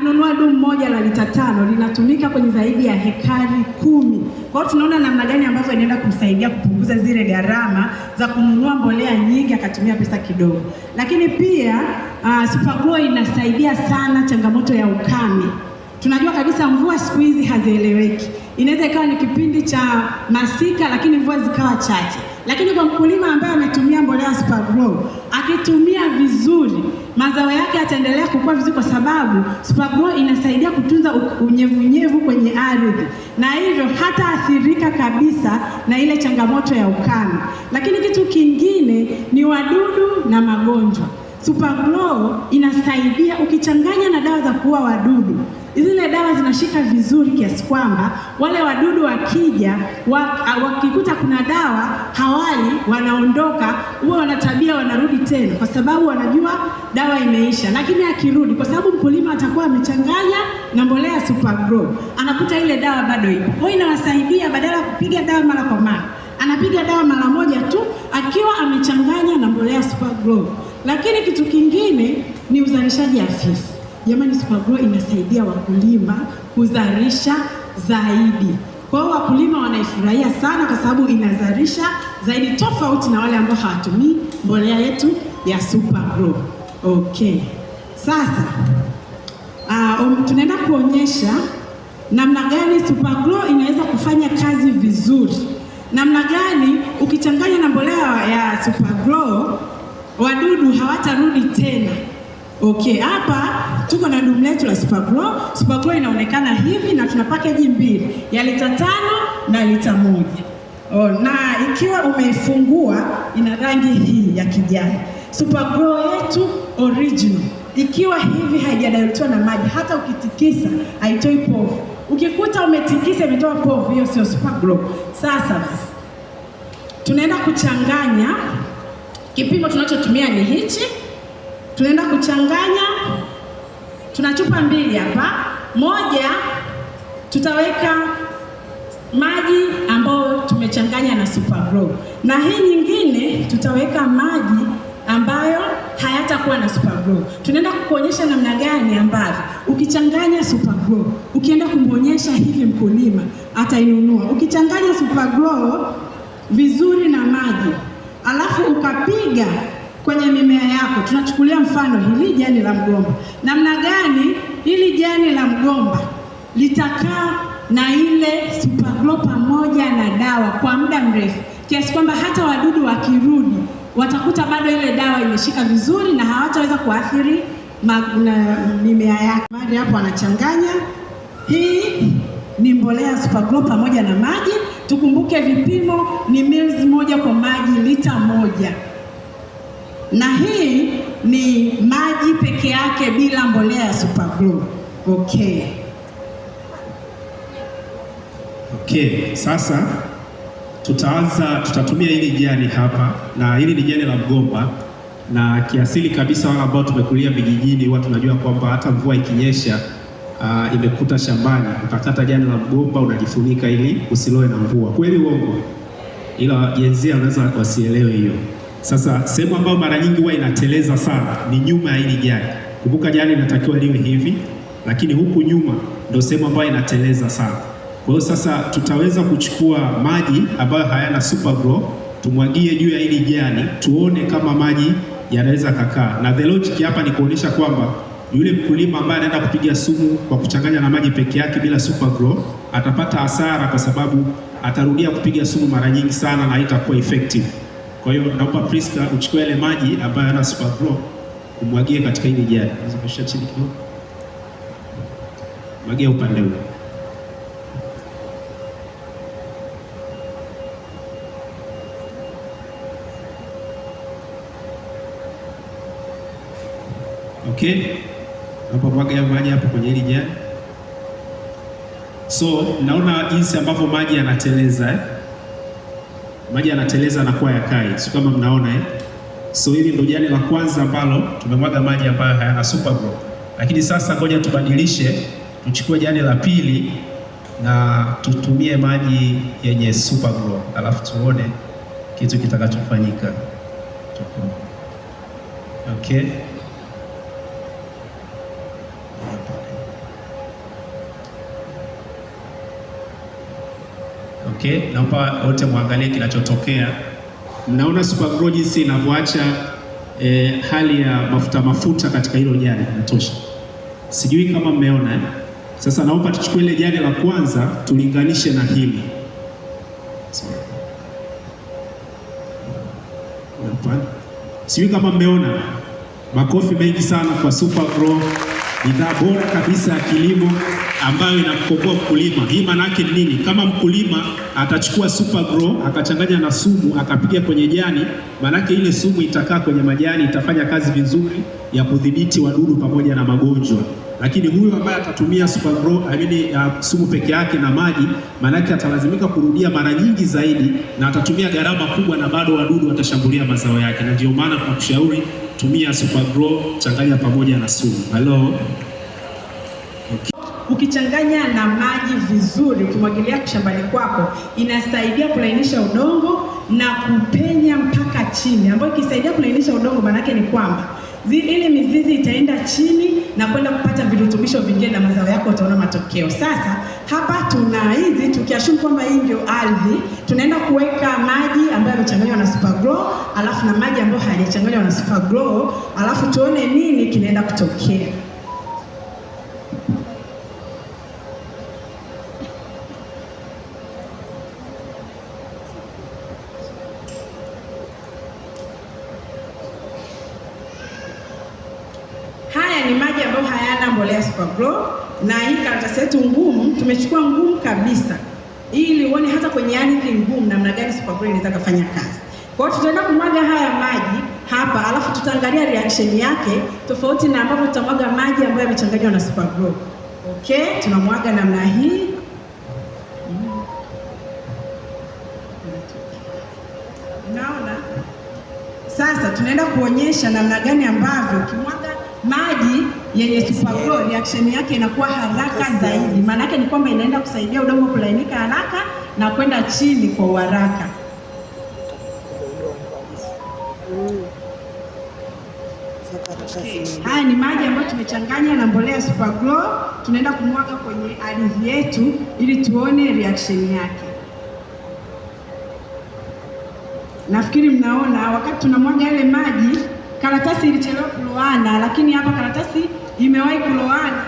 akinunua dumu moja la lita 5 linatumika kwenye zaidi ya hekari 10. Kwa hiyo tunaona namna gani ambavyo inaenda kumsaidia kupunguza zile gharama za kununua mbolea nyingi akatumia pesa kidogo. Lakini pia Super Grow inasaidia sana changamoto ya ukame. Tunajua kabisa mvua siku hizi hazieleweki. Inaweza ikawa ni kipindi cha masika lakini mvua zikawa chache. Lakini kwa mkulima ambaye ametumia mbolea Super Grow, akitumia vizuri, mazao yake yataendelea kukua vizuri kwa sababu Super Grow inasaidia kutunza unyevunyevu kwenye ardhi. Na hivyo hata athirika kabisa na ile changamoto ya ukame. Lakini kitu kingine ni wadudu na magonjwa. Super Grow inasaidia ukichanganya na dawa za kuua wadudu. Zile dawa zinashika vizuri kiasi kwamba wale wadudu wakija, wakikuta kuna dawa hawali, wanaondoka, huwa wanatabia wanarudi tena kwa sababu wanajua dawa imeisha. Lakini akirudi, kwa sababu mkulima atakuwa amechanganya na mbolea Super Grow, anakuta ile dawa bado ipo. Kwa hiyo inawasaidia badala ya kupiga dawa mara kwa mara, anapiga dawa mara moja tu akiwa amechanganya na mbolea Super Grow. Lakini kitu kingine ni uzalishaji hafifu. Jamani, Super Grow inasaidia wakulima kuzalisha zaidi. Kwa hiyo wakulima wanaifurahia sana kwa sababu inazalisha zaidi tofauti na wale ambao hawatumii mbolea yetu ya Super Grow. Okay. Sasa tunaenda kuonyesha namna gani Super Grow inaweza kufanya kazi vizuri. Namna gani ukichanganya na mbolea ya Super Grow wadudu hawatarudi tena. Okay, hapa tuko na dumu letu la Super Grow. Super Grow inaonekana hivi na tuna package mbili, ya lita 5 na lita 1. Na ikiwa umeifungua ina rangi hii ya kijani. Super Grow yetu original. Ikiwa hivi haijadalitiwa na maji, hata ukitikisa haitoi povu. Ukikuta umetikisa imetoa povu, hiyo sio Super Grow. Sasa basi tunaenda kuchanganya. Kipimo tunachotumia ni hichi. Tunaenda kuchanganya, tuna chupa mbili hapa. Moja tutaweka maji ambayo tumechanganya na Super Grow, na hii nyingine tutaweka maji ambayo hayatakuwa na Super Grow. Tunaenda kukuonyesha namna gani ambavyo ukichanganya Super Grow, ukienda kumuonyesha hivi mkulima atainunua. Ukichanganya Super Grow vizuri na maji, alafu ukapiga kwenye mimea yako. Tunachukulia mfano hili jani la mgomba. Namna gani hili jani la mgomba litakaa na ile Super Grow pamoja na dawa kwa muda mrefu, kiasi kwamba hata wadudu wakirudi watakuta bado ile dawa imeshika vizuri na hawataweza kuathiri mimea yako. Baada hapo anachanganya. Hii ni mbolea Super Grow pamoja na maji. Tukumbuke vipimo ni ml moja kwa maji lita 1. Na hii ni maji peke yake bila mbolea ya Super Grow. Okay. Okay, sasa tutatumia hili jani hapa, na hili ni jani la mgomba, na kiasili kabisa wale ambao tumekulia vijijini huwa tunajua kwamba hata mvua ikinyesha imekuta shambani, utakata jani la mgomba unajifunika ili usiloe na mvua. Kweli uongo? Ila jenzia wanaweza wasielewe hiyo. Sasa sehemu ambayo mara nyingi huwa inateleza sana ni nyuma ya hili jani. Kumbuka jani inatakiwa liwe hivi, lakini huku nyuma ndio sehemu ambayo inateleza sana. Kwa hiyo sasa tutaweza kuchukua maji ambayo hayana Super Grow, tumwagie juu ya hili jani, tuone kama maji yanaweza kakaa. Na the logic hapa ni kuonyesha kwamba yule mkulima ambaye anaenda kupiga sumu kwa kuchanganya na maji peke yake bila Super Grow atapata hasara, kwa sababu atarudia kupiga sumu mara nyingi sana na haitakuwa effective. Kwa hiyo naomba Priska uchukue ile maji ambayo yana Super Grow umwagie katika hili jani. Unaweza kushusha chini kidogo. Mwagia upande huu. Okay. Naomba mwaga maji hapo kwenye hili jani. So naona jinsi ambavyo maji yanateleza maji yanateleza na kuwa yakai. Sio kama mnaona So hili ndio jani la kwanza ambalo tumemwaga maji ambayo hayana Super Grow. Lakini sasa ngoja tubadilishe, tuchukue jani la pili na tutumie maji yenye Super Grow, alafu tuone kitu kitakachofanyika. Okay. Okay, naomba wote muangalie kinachotokea. Mnaona Super Grow jinsi inavyoacha hali ya mafuta katika hilo jani inatosha. Sijui kama mmeona Sasa naomba tuchukue ile jani la kwanza tulinganishe na hili. Sijui kama mmeona. Makofi mengi sana kwa Super Grow, bidhaa bora kabisa ya kilimo ambayo inamkomboa mkulima. Hii maana yake nini? Kama mkulima atachukua Super Grow akachanganya na sumu akapiga kwenye jani, maana yake ile sumu itakaa kwenye majani, itafanya kazi vizuri ya kudhibiti wadudu pamoja na magonjwa. Lakini huyu ambaye atatumia Super Grow sumu peke yake na maji, maana yake atalazimika kurudia mara nyingi zaidi na atatumia gharama kubwa, na bado wadudu watashambulia mazao yake. Na ndio maana tunakushauri tumia Super Grow, changanya pamoja na sumu. Hello. Okay. Ukichanganya na maji vizuri, ukimwagilia shambani kwako, inasaidia kulainisha udongo na kupenya mpaka chini, ambayo ikisaidia kulainisha udongo maana yake ni kwamba ile mizizi itaenda chini na kwenda kupata virutubisho vingine na mazao yako utaona matokeo. Sasa hapa tuna hizi, tukiashumu kwamba hii ndio ardhi, tunaenda kuweka maji ambayo yamechanganywa na Super Grow, alafu na maji ambayo hayajachanganywa na Super Grow, alafu tuone nini kinaenda kutokea. Haya ni maji ambayo hayana mbolea Super Grow, na hii karatasi yetu ngumu tumechukua ngumu kabisa ili uone hata kwenye ardhi ngumu namna gani Super Grow inaweza kufanya kazi. Kwa hiyo tutaenda kumwaga haya maji hapa, alafu tutaangalia reaction yake tofauti na ambapo tutamwaga maji ambayo yamechanganywa na Super Grow. Okay, tunamwaga namna hii. Unaona? Sasa tunaenda kuonyesha namna gani ambavyo ukimwaga maji yenye Super Grow reaction yake inakuwa haraka zaidi. Maana yake ni kwamba inaenda kusaidia udongo kulainika haraka na kwenda chini kwa uharaka. Okay. Haya ni maji ambayo tumechanganya na mbolea Super Grow, tunaenda kumwaga kwenye ardhi yetu ili tuone reaction yake. Nafikiri mnaona wakati tunamwaga yale maji, karatasi ilichelewa kuloana, lakini hapa karatasi imewahi kuloana.